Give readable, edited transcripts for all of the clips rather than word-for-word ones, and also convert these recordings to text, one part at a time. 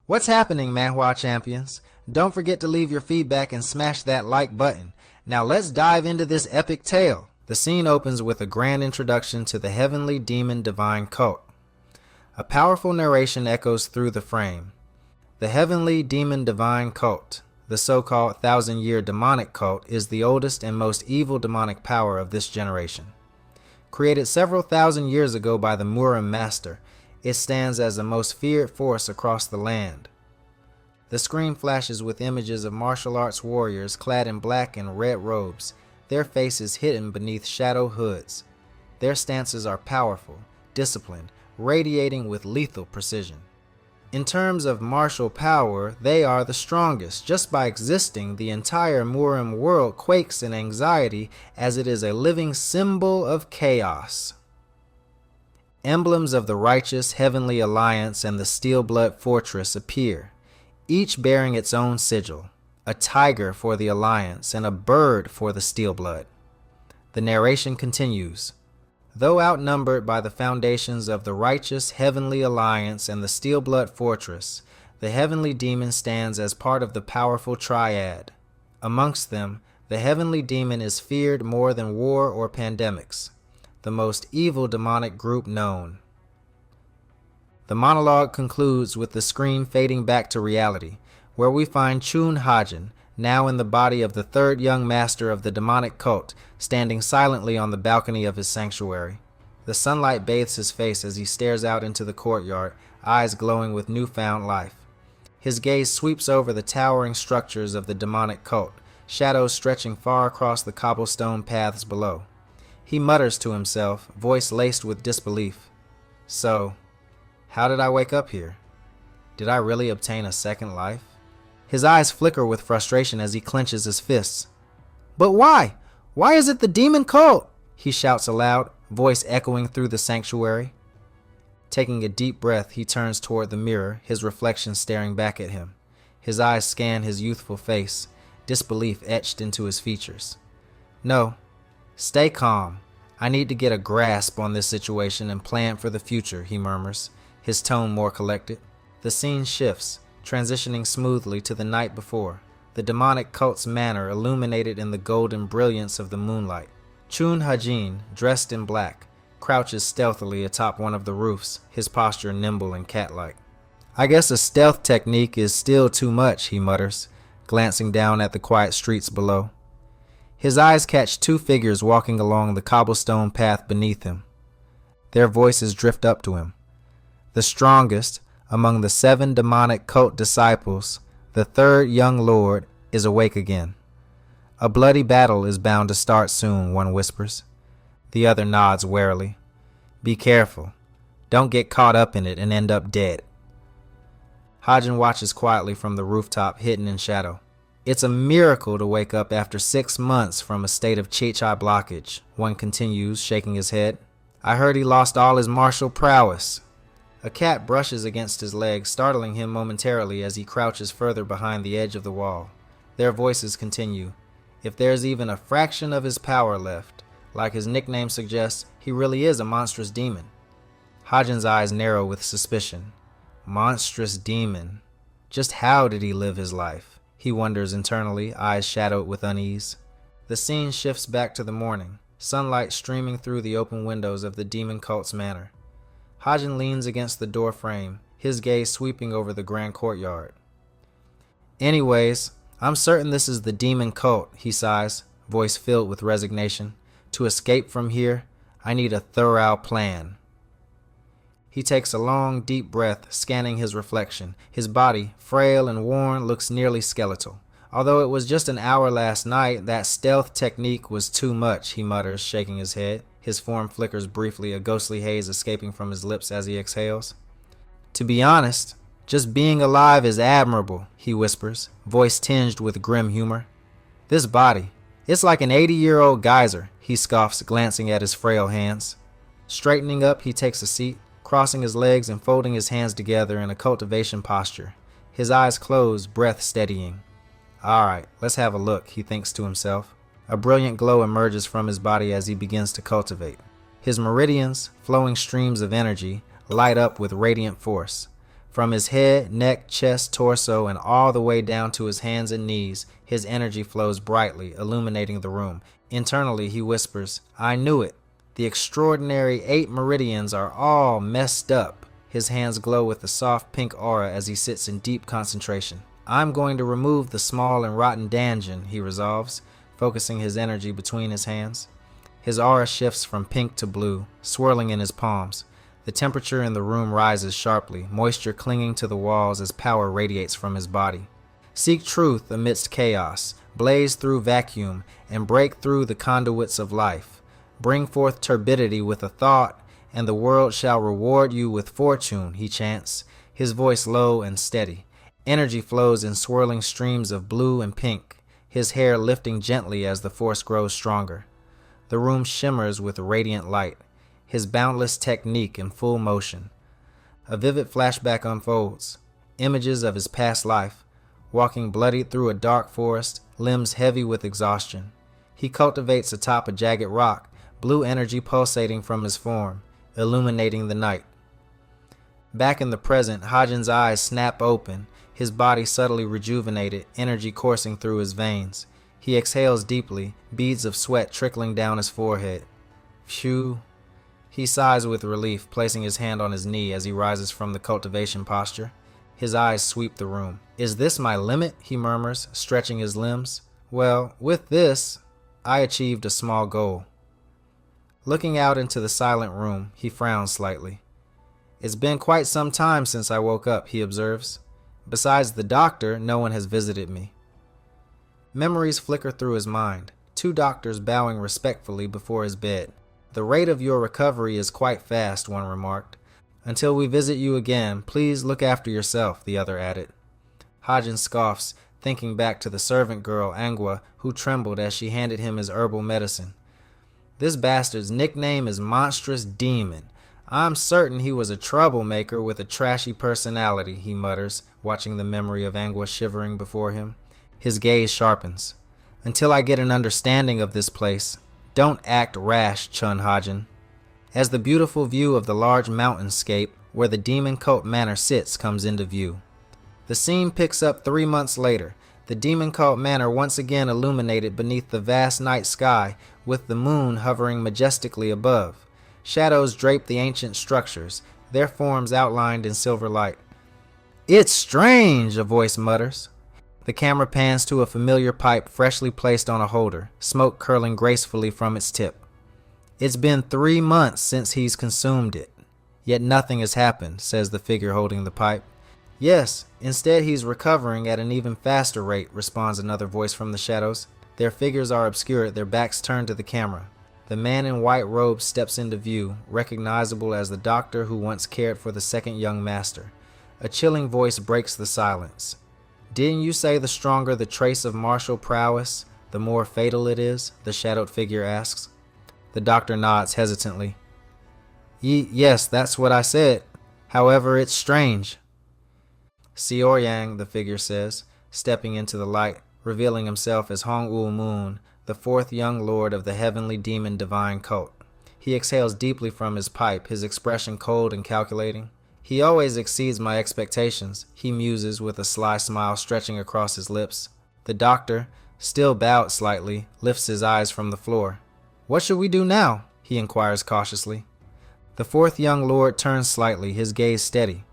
What's happening, Manhwa champions? Don't forget to leave your feedback and smash that like button. Now let's dive into this epic tale. The scene opens with a grand introduction to the heavenly demon divine cult. A powerful narration echoes through the frame. The heavenly demon divine cult, the so-called thousand-year demonic cult, is the oldest and most evil demonic power of this generation. Created several thousand years ago by the Murim master, it stands as the most feared force across the land. The screen flashes with images of martial arts warriors clad in black and red robes, their faces hidden beneath shadow hoods. Their stances are powerful, disciplined, radiating with lethal precision. In terms of martial power, they are the strongest. Just by existing, the entire Murim world quakes in anxiety as it is a living symbol of chaos. Emblems of the righteous heavenly alliance and the steel-blood fortress appear, each bearing its own sigil, a tiger for the alliance and a bird for the steel-blood. The narration continues. Though outnumbered by the foundations of the righteous heavenly alliance and the steel-blood fortress, the heavenly demon stands as part of the powerful triad. Amongst them, the heavenly demon is feared more than war or pandemics, the most evil demonic group known. The monologue concludes with the screen fading back to reality, where we find Chun Hajin, now in the body of the third young master of the demonic cult, standing silently on the balcony of his sanctuary. The sunlight bathes his face as he stares out into the courtyard, eyes glowing with newfound life. His gaze sweeps over the towering structures of the demonic cult, shadows stretching far across the cobblestone paths below. He mutters to himself, voice laced with disbelief. So, how did I wake up here? Did I really obtain a second life? His eyes flicker with frustration as he clenches his fists. But why? Why is it the demon cult? He shouts aloud, voice echoing through the sanctuary. Taking a deep breath, he turns toward the mirror, his reflection staring back at him. His eyes scan his youthful face, disbelief etched into his features. No. Stay calm. I need to get a grasp on this situation and plan for the future, he murmurs, his tone more collected. The scene shifts, transitioning smoothly to the night before, the demonic cult's manor illuminated in the golden brilliance of the moonlight. Chun Hajin, dressed in black, crouches stealthily atop one of the roofs, his posture nimble and cat-like. I guess a stealth technique is still too much, he mutters, glancing down at the quiet streets below. His eyes catch two figures walking along the cobblestone path beneath him. Their voices drift up to him. The strongest among the 7 demonic cult disciples, the third young lord, is awake again. A bloody battle is bound to start soon, one whispers. The other nods warily. Be careful. Don't get caught up in it and end up dead. Hajin watches quietly from the rooftop, hidden in shadow. It's a miracle to wake up after 6 months from a state of chi blockage, one continues, shaking his head. I heard he lost all his martial prowess. A cat brushes against his leg, startling him momentarily as he crouches further behind the edge of the wall. Their voices continue. If there's even a fraction of his power left, like his nickname suggests, he really is a monstrous demon. Hajin's eyes narrow with suspicion. Monstrous demon. Just how did he live his life? He wonders internally, eyes shadowed with unease. The scene shifts back to the morning, sunlight streaming through the open windows of the demon cult's manor. Hajin leans against the door frame, his gaze sweeping over the grand courtyard. Anyways, I'm certain this is the demon cult, he sighs, voice filled with resignation. To escape from here, I need a thorough plan. He takes a long, deep breath, scanning his reflection. His body, frail and worn, looks nearly skeletal. Although it was just an hour last night, that stealth technique was too much, he mutters, shaking his head. His form flickers briefly, a ghostly haze escaping from his lips as he exhales. To be honest, just being alive is admirable, he whispers, voice tinged with grim humor. This body, it's like an 80-year-old geyser, he scoffs, glancing at his frail hands. Straightening up, he takes a seat, crossing his legs and folding his hands together in a cultivation posture. His eyes closed, breath steadying. All right, let's have a look, he thinks to himself. A brilliant glow emerges from his body as he begins to cultivate. His meridians, flowing streams of energy, light up with radiant force. From his head, neck, chest, torso, and all the way down to his hands and knees, his energy flows brightly, illuminating the room. Internally, he whispers, "I knew it. The extraordinary 8 meridians are all messed up." His hands glow with a soft pink aura as he sits in deep concentration. "I'm going to remove the small and rotten dungeon," he resolves, focusing his energy between his hands. His aura shifts from pink to blue, swirling in his palms. The temperature in the room rises sharply, moisture clinging to the walls as power radiates from his body. Seek truth amidst chaos, blaze through vacuum, and break through the conduits of life. Bring forth turbidity with a thought, and the world shall reward you with fortune, he chants, his voice low and steady. Energy flows in swirling streams of blue and pink, his hair lifting gently as the force grows stronger. The room shimmers with radiant light, his boundless technique in full motion. A vivid flashback unfolds, images of his past life, walking bloodied through a dark forest, limbs heavy with exhaustion. He cultivates atop a jagged rock, blue energy pulsating from his form, illuminating the night. Back in the present, Hajin's eyes snap open, his body subtly rejuvenated, energy coursing through his veins. He exhales deeply, beads of sweat trickling down his forehead. Phew. He sighs with relief, placing his hand on his knee as he rises from the cultivation posture. His eyes sweep the room. "Is this my limit?" he murmurs, stretching his limbs. "Well, with this, I achieved a small goal." Looking out into the silent room, he frowns slightly. "It's been quite some time since I woke up," he observes. "Besides the doctor, no one has visited me." Memories flicker through his mind, 2 doctors bowing respectfully before his bed. "The rate of your recovery is quite fast," one remarked. "Until we visit you again, please look after yourself," the other added. Hajin scoffs, thinking back to the servant girl, Manhwa, who trembled as she handed him his herbal medicine. "This bastard's nickname is Monstrous Demon. I'm certain he was a troublemaker with a trashy personality," he mutters, watching the memory of Manhwa shivering before him. His gaze sharpens. "Until I get an understanding of this place, don't act rash, Chun Hajin." As the beautiful view of the large mountainscape where the demon cult manor sits comes into view. The scene picks up 3 months later, the demon cult manor once again illuminated beneath the vast night sky with the moon hovering majestically above. Shadows drape the ancient structures, their forms outlined in silver light. "It's strange," a voice mutters. The camera pans to a familiar pipe freshly placed on a holder, smoke curling gracefully from its tip. "It's been 3 months since he's consumed it. Yet nothing has happened," says the figure holding the pipe. "Yes, instead he's recovering at an even faster rate," responds another voice from the shadows. Their figures are obscured, their backs turned to the camera. The man in white robes steps into view, recognizable as the doctor who once cared for the second young master. A chilling voice breaks the silence. "Didn't you say the stronger the trace of martial prowess, the more fatal it is?" the shadowed figure asks. The doctor nods hesitantly. Yes, that's what I said. However, it's strange." "Sioryang," the figure says, stepping into the light, revealing himself as Hong-Ul Moon, the 4th young lord of the heavenly demon divine cult. He exhales deeply from his pipe, his expression cold and calculating. "He always exceeds my expectations," he muses with a sly smile stretching across his lips. The doctor, still bowed slightly, lifts his eyes from the floor. "What should we do now?" he inquires cautiously. The 4th young lord turns slightly, his gaze steady.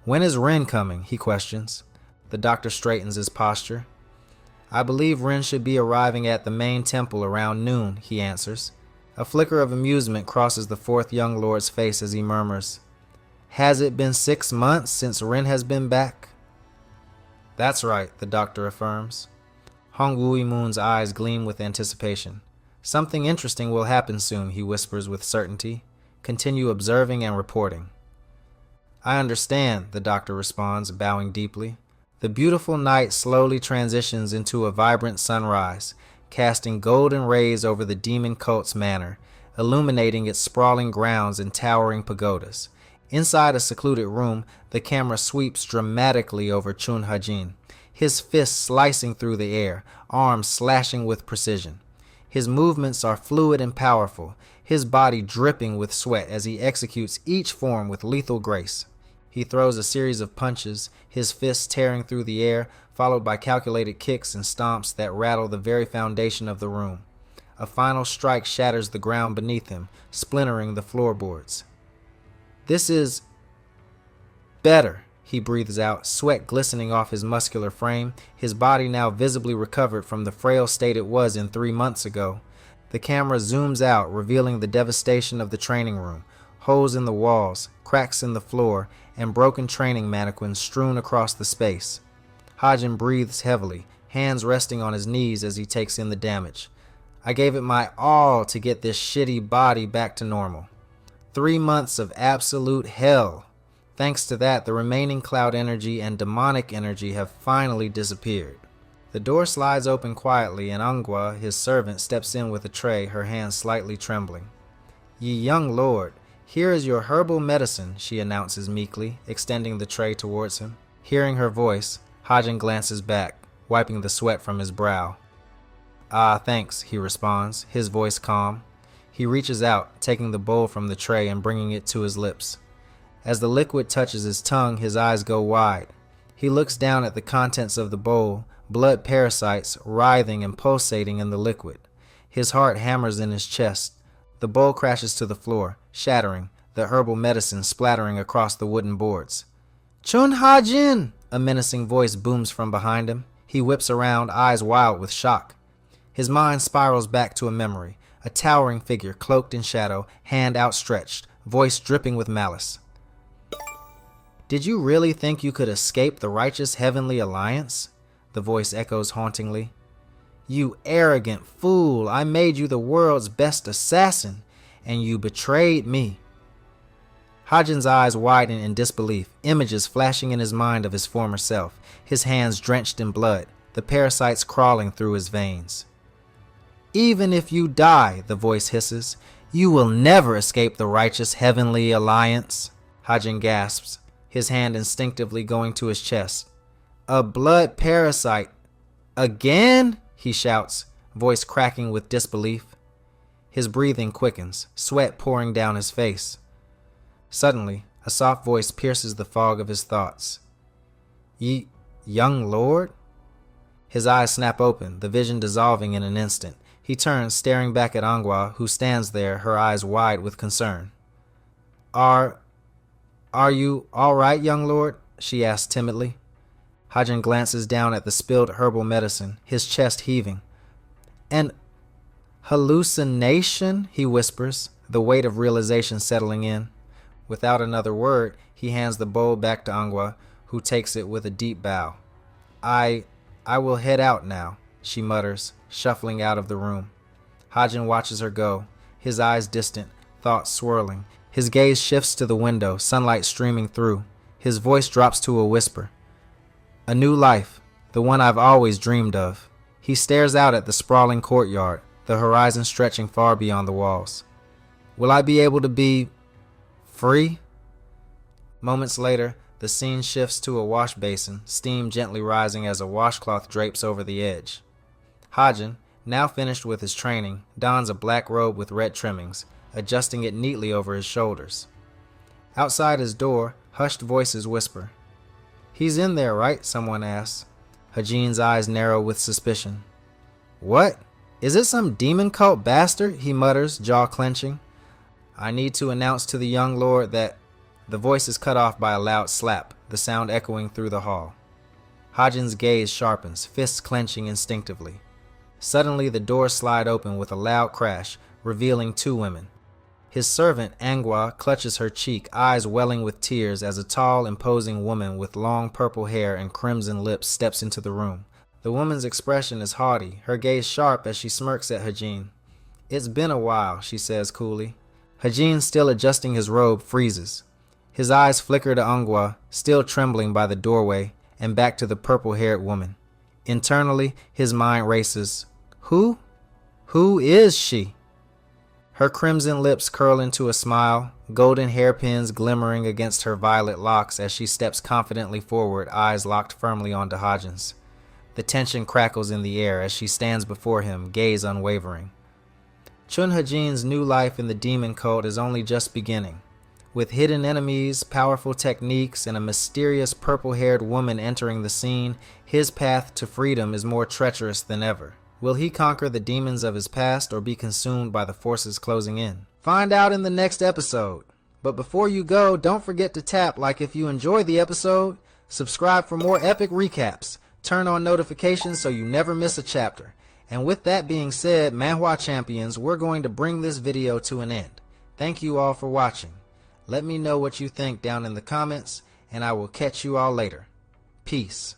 "When is Ren coming?" he questions. The doctor straightens his posture. "I believe Ren should be arriving at the main temple around noon," he answers. A flicker of amusement crosses the 4th young lord's face as he murmurs, "Has it been 6 months since Ren has been back?" "That's right," the doctor affirms. Hong-Wui Moon's eyes gleam with anticipation. "Something interesting will happen soon," he whispers with certainty. "Continue observing and reporting." "I understand," the doctor responds, bowing deeply. The beautiful night slowly transitions into a vibrant sunrise, casting golden rays over the demon cult's manor, illuminating its sprawling grounds and towering pagodas. Inside a secluded room, the camera sweeps dramatically over Chun Hajin, his fists slicing through the air, arms slashing with precision. His movements are fluid and powerful, his body dripping with sweat as he executes each form with lethal grace. He throws a series of punches, his fists tearing through the air, followed by calculated kicks and stomps that rattle the very foundation of the room. A final strike shatters the ground beneath him, splintering the floorboards. "This is better," he breathes out, sweat glistening off his muscular frame, his body now visibly recovered from the frail state it was in 3 months ago. The camera zooms out, revealing the devastation of the training room, holes in the walls, cracks in the floor, and broken training mannequins strewn across the space. Hajin breathes heavily, hands resting on his knees as he takes in the damage. "I gave it my all to get this shitty body back to normal. 3 months of absolute hell. Thanks to that, the remaining cloud energy and demonic energy have finally disappeared." The door slides open quietly, and Angwa, his servant, steps in with a tray, her hands slightly trembling. "Ye young lord, here is your herbal medicine," she announces meekly, extending the tray towards him. Hearing her voice, Hajin glances back, wiping the sweat from his brow. "Ah, thanks," he responds, his voice calm. He reaches out, taking the bowl from the tray and bringing it to his lips. As the liquid touches his tongue, his eyes go wide. He looks down at the contents of the bowl, blood parasites writhing and pulsating in the liquid. His heart hammers in his chest. The bowl crashes to the floor, shattering, the herbal medicine splattering across the wooden boards. "Chun Hajin!" a menacing voice booms from behind him. He whips around, eyes wild with shock. His mind spirals back to a memory, a towering figure cloaked in shadow, hand outstretched, voice dripping with malice. "Did you really think you could escape the righteous heavenly alliance?" the voice echoes hauntingly. "You arrogant fool, I made you the world's best assassin, and you betrayed me." Hajin's eyes widen in disbelief, images flashing in his mind of his former self, his hands drenched in blood, the parasites crawling through his veins. "Even if you die," the voice hisses, "you will never escape the righteous heavenly alliance." Hajin gasps, his hand instinctively going to his chest. "A blood parasite. Again?" he shouts, voice cracking with disbelief. His breathing quickens, sweat pouring down his face. Suddenly, a soft voice pierces the fog of his thoughts. "Ye young lord?" His eyes snap open, the vision dissolving in an instant. He turns, staring back at Angwa, who stands there, her eyes wide with concern. Are you all right, young lord?" she asks timidly. Hajin glances down at the spilled herbal medicine, his chest heaving. "An hallucination?" he whispers, the weight of realization settling in. Without another word, he hands the bowl back to Angwa, who takes it with a deep bow. I will head out now," she mutters, shuffling out of the room. Hajin watches her go, his eyes distant, thoughts swirling. His gaze shifts to the window, sunlight streaming through. His voice drops to a whisper. "A new life, the one I've always dreamed of." He stares out at the sprawling courtyard, the horizon stretching far beyond the walls. "Will I be able to be free?" Moments later, the scene shifts to a wash basin, steam gently rising as a washcloth drapes over the edge. Hajin, now finished with his training, dons a black robe with red trimmings, adjusting it neatly over his shoulders. Outside his door, hushed voices whisper. "He's in there, right?" someone asks. Hajin's eyes narrow with suspicion. "What? Is it some demon cult bastard?" he mutters, jaw clenching. "I need to announce to the young lord that—" The voice is cut off by a loud slap, the sound echoing through the hall. Hajin's gaze sharpens, fists clenching instinctively. Suddenly the doors slide open with a loud crash, revealing 2 women. His servant, Angwa, clutches her cheek, eyes welling with tears as a tall, imposing woman with long purple hair and crimson lips steps into the room. The woman's expression is haughty, her gaze sharp as she smirks at Hajin. "It's been a while," she says coolly. Hajin, still adjusting his robe, freezes. His eyes flicker to Angwa, still trembling by the doorway, and back to the purple-haired woman. Internally, his mind races. Who? Who is she? Her crimson lips curl into a smile, golden hairpins glimmering against her violet locks as she steps confidently forward, eyes locked firmly onto Hajin's. The tension crackles in the air as she stands before him, gaze unwavering. Chun Hajin's new life in the demon cult is only just beginning. With hidden enemies, powerful techniques, and a mysterious purple-haired woman entering the scene, his path to freedom is more treacherous than ever. Will he conquer the demons of his past or be consumed by the forces closing in? Find out in the next episode. But before you go, don't forget to tap like if you enjoyed the episode, subscribe for more epic recaps, turn on notifications so you never miss a chapter. And with that being said, Manhwa Champions, we're going to bring this video to an end. Thank you all for watching. Let me know what you think down in the comments, and I will catch you all later. Peace.